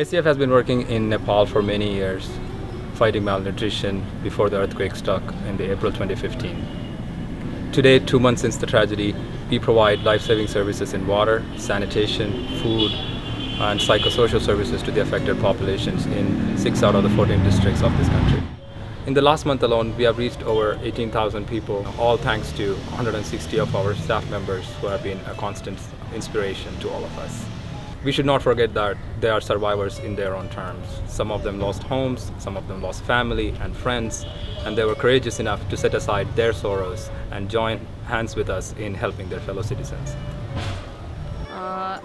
ACF has been working in Nepal for many years, fighting malnutrition before the earthquake struck in the April 2015. Today, 2 months since the tragedy, we provide life-saving services in water, sanitation, food, and psychosocial services to the affected populations in 6 out of the 14 districts of this country. In the last month alone, we have reached over 18,000 people, all thanks to 160 of our staff members who have been a constant inspiration to all of us. We should not forget that they are survivors in their own terms. Some of them lost homes, some of them lost family and friends, and they were courageous enough to set aside their sorrows and join hands with us in helping their fellow citizens.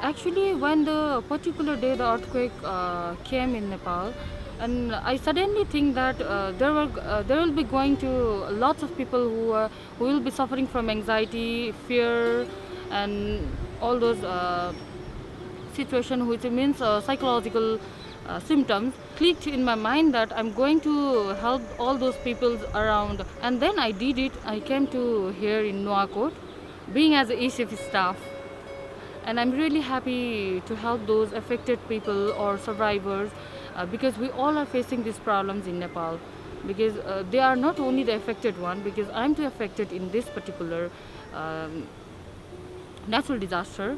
Actually, when the particular day the earthquake came in Nepal, and I suddenly think that there will be going to lots of people who will be suffering from anxiety, fear, and all those situation, which means psychological symptoms. Clicked in my mind that I'm going to help all those people around, and then I did it. I came to here in Nuwakot, being as a ACF staff. And I'm really happy to help those affected people or survivors because we all are facing these problems in Nepal. Because they are not only the affected one, because I'm too affected in this particular natural disaster,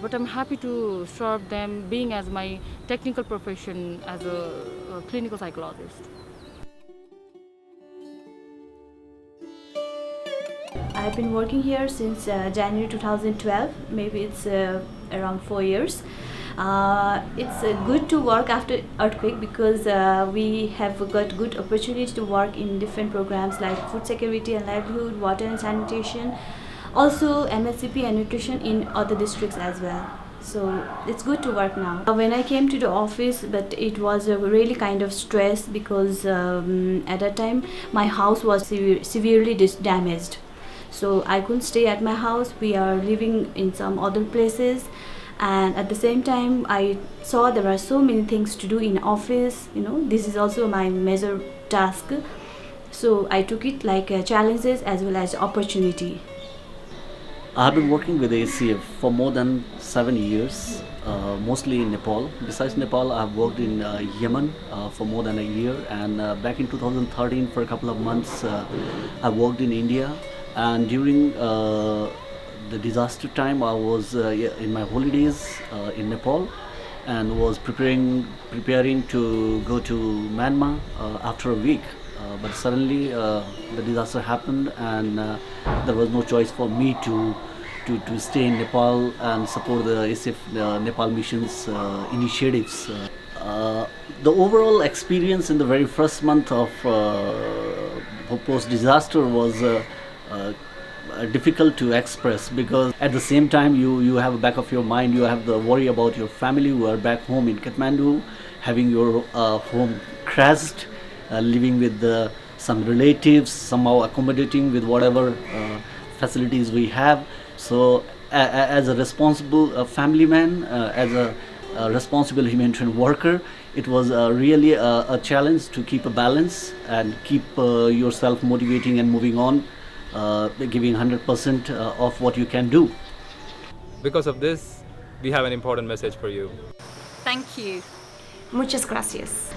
but I'm happy to serve them being as my technical profession as a clinical psychologist. I've been working here since January 2012. Maybe it's around 4 years. It's good to work after earthquake because we have got good opportunity to work in different programs like food security and livelihood, water and sanitation, also MSCP and nutrition in other districts as well. So it's good to work now. When I came to the office, but it was a really kind of stress because at that time my house was severely damaged. So I couldn't stay at my house. We are living in some other places, and at the same time I saw there are so many things to do in office. This is also my major task. So I took it like challenges as well as opportunity. I have been working with ACF for more than 7 years, mostly in Nepal. Besides Nepal, I have worked in Yemen for more than a year, and back in 2013 for a couple of months I worked in India. And during the disaster time, I was in my holidays in Nepal and was preparing to go to Myanmar after a week. But suddenly the disaster happened, and there was no choice for me to stay in Nepal and support the ACF Nepal mission's initiatives. The overall experience in the very first month of post-disaster was difficult to express, because at the same time you have a back of your mind, you have the worry about your family who are back home in Kathmandu, having your home crashed, living with some relatives, somehow accommodating with whatever facilities we have. So as a responsible family man, as a responsible humanitarian worker, it was really a challenge to keep a balance and keep yourself motivating and moving on, giving 100% of what you can do. Because of this, we have an important message for you. Thank you. Muchas gracias.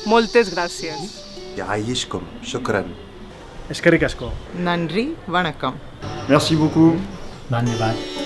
Moltes gracias. يعيشكم شكرا. Eskerrik asko. Nandri, vanakkam. Merci beaucoup. Dhanyavad.